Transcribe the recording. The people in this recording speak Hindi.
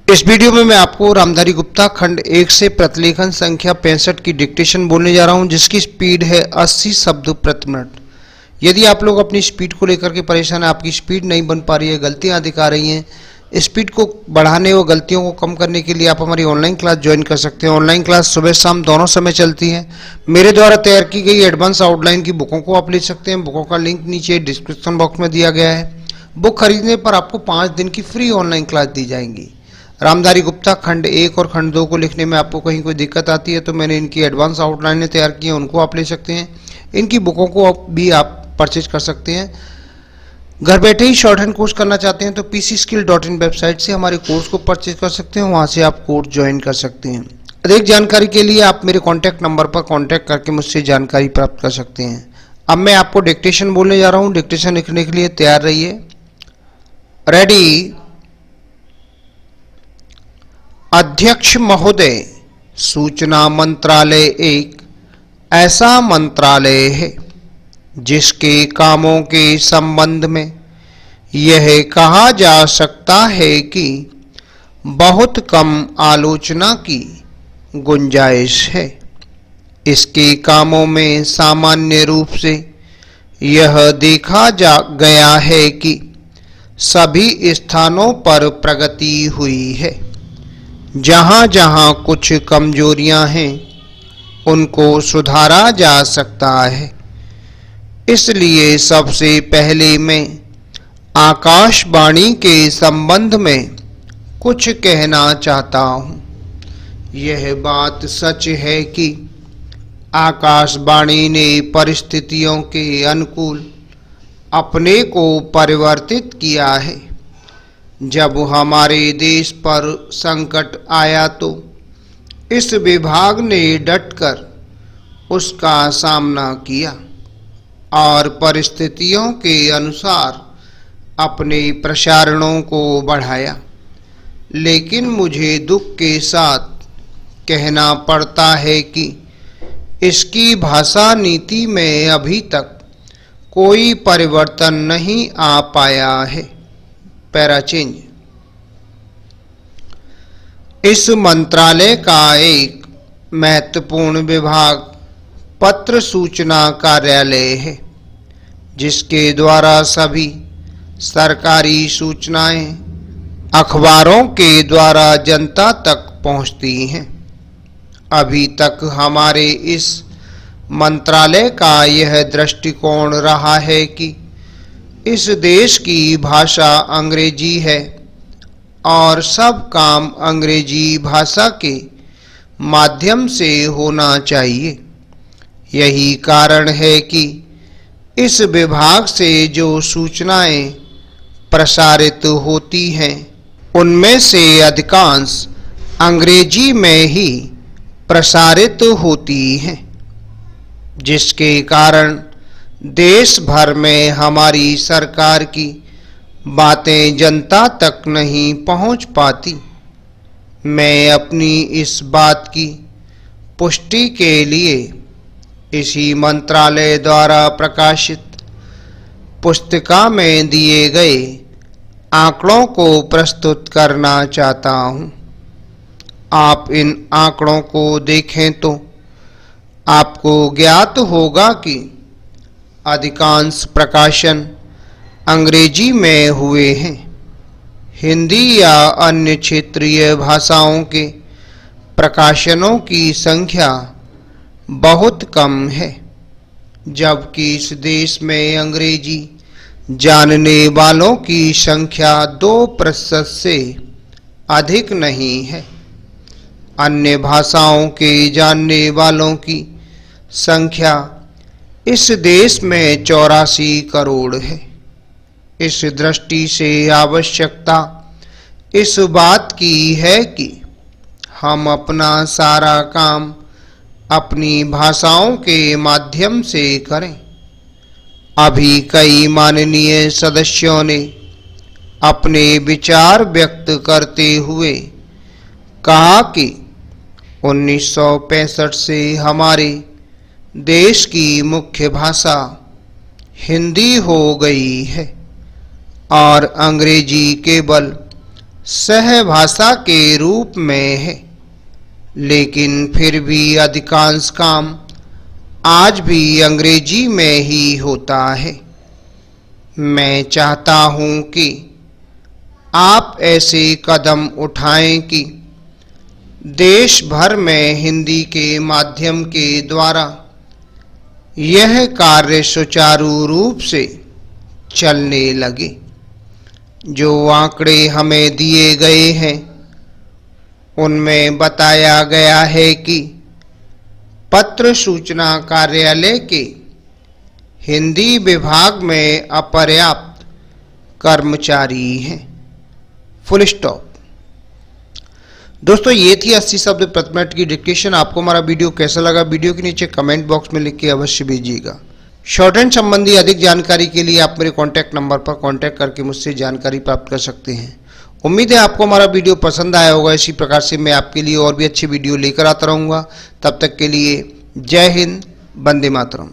इस वीडियो में मैं आपको रामधारी गुप्ता खंड 1 से प्रतिलेखन संख्या 65 की डिक्टेशन बोलने जा रहा हूं, जिसकी स्पीड है 80 शब्द प्रति मिनट। यदि आप लोग अपनी स्पीड को लेकर के परेशान हैं, आपकी स्पीड नहीं बन पा रही है, गलतियां दिखा रही हैं, स्पीड को बढ़ाने और गलतियों को कम करने के लिए आप हमारी ऑनलाइन क्लास ज्वाइन कर सकते हैं। ऑनलाइन क्लास सुबह शाम दोनों समय चलती है। मेरे द्वारा तैयार की गई एडवांस आउटलाइन की बुकों को आप ले सकते हैं। बुकों का लिंक नीचे डिस्क्रिप्शन बॉक्स में दिया गया है। बुक खरीदने पर आपको 5 दिन की फ्री ऑनलाइन क्लास दी जाएंगी। रामधारी गुप्ता खंड 1 और खंड 2 को लिखने में आपको कहीं कोई दिक्कत आती है तो मैंने इनकी एडवांस आउटलाइनें तैयार की हैं, उनको आप ले सकते हैं। इनकी बुकों को भी आप परचेज कर सकते हैं। घर बैठे ही शॉर्ट हैंड कोर्स करना चाहते हैं तो pcskill.in वेबसाइट से हमारे कोर्स को परचेज कर सकते हैं, वहां से आप कोर्स ज्वाइन कर सकते हैं। अधिक जानकारी के लिए आप मेरे कॉन्टैक्ट नंबर पर कॉन्टैक्ट करके मुझसे जानकारी प्राप्त कर सकते हैं। अब मैं आपको डिक्टेशन बोलने जा रहा हूं। डिक्टेशन लिखने के लिए तैयार रहिए। रेडी। अध्यक्ष महोदय, सूचना मंत्रालय एक ऐसा मंत्रालय है जिसके कामों के संबंध में यह कहा जा सकता है कि बहुत कम आलोचना की गुंजाइश है। इसके कामों में सामान्य रूप से यह देखा जा गया है कि सभी स्थानों पर प्रगति हुई है। जहाँ जहाँ कुछ कमजोरियां हैं उनको सुधारा जा सकता है। इसलिए सबसे पहले मैं आकाशवाणी के संबंध में कुछ कहना चाहता हूँ। यह बात सच है कि आकाशवाणी ने परिस्थितियों के अनुकूल अपने को परिवर्तित किया है। जब हमारे देश पर संकट आया तो इस विभाग ने डटकर उसका सामना किया और परिस्थितियों के अनुसार अपने प्रसारणों को बढ़ाया। लेकिन मुझे दुख के साथ कहना पड़ता है कि इसकी भाषा नीति में अभी तक कोई परिवर्तन नहीं आ पाया है। Para change. इस मंत्रालय का एक महत्वपूर्ण विभाग पत्र सूचना कार्यालय है, जिसके द्वारा सभी सरकारी सूचनाएं अखबारों के द्वारा जनता तक पहुंचती हैं। अभी तक हमारे इस मंत्रालय का यह दृष्टिकोण रहा है कि इस देश की भाषा अंग्रेजी है और सब काम अंग्रेजी भाषा के माध्यम से होना चाहिए। यही कारण है कि इस विभाग से जो सूचनाएं प्रसारित होती हैं उनमें से अधिकांश अंग्रेजी में ही प्रसारित होती हैं, जिसके कारण देश भर में हमारी सरकार की बातें जनता तक नहीं पहुंच पाती। मैं अपनी इस बात की पुष्टि के लिए इसी मंत्रालय द्वारा प्रकाशित पुस्तिका में दिए गए आंकड़ों को प्रस्तुत करना चाहता हूं। आप इन आंकड़ों को देखें तो आपको ज्ञात होगा कि अधिकांश प्रकाशन अंग्रेजी में हुए हैं। हिंदी या अन्य क्षेत्रीय भाषाओं के प्रकाशनों की संख्या बहुत कम है, जबकि इस देश में अंग्रेजी जानने वालों की संख्या 2% से अधिक नहीं है। अन्य भाषाओं के जानने वालों की संख्या इस देश में 84 करोड़ है। इस दृष्टि से आवश्यकता इस बात की है कि हम अपना सारा काम अपनी भाषाओं के माध्यम से करें। अभी कई माननीय सदस्यों ने अपने विचार व्यक्त करते हुए कहा कि 1965 से हमारे देश की मुख्य भाषा हिंदी हो गई है और अंग्रेजी केवल सहभाषा के रूप में है, लेकिन फिर भी अधिकांश काम आज भी अंग्रेजी में ही होता है। मैं चाहता हूं कि आप ऐसे कदम उठाएं कि देश भर में हिंदी के माध्यम के द्वारा यह कार्य सुचारू रूप से चलने लगे। जो आंकड़े हमें दिए गए हैं उनमें बताया गया है कि पत्र सूचना कार्यालय के हिंदी विभाग में अपर्याप्त कर्मचारी हैं। Full stop. दोस्तों, ये थी 80 शब्द प्रति मिनट की डिक्टेशन। आपको हमारा वीडियो कैसा लगा, वीडियो के नीचे कमेंट बॉक्स में लिख के अवश्य भेजिएगा। शॉर्टहैंड संबंधी अधिक जानकारी के लिए आप मेरे कॉन्टैक्ट नंबर पर कॉन्टैक्ट करके मुझसे जानकारी प्राप्त कर सकते हैं। उम्मीद है आपको हमारा वीडियो पसंद आया होगा। इसी प्रकार से मैं आपके लिए और भी अच्छी वीडियो लेकर आता रहूँगा। तब तक के लिए जय हिंद, वंदे मातरम।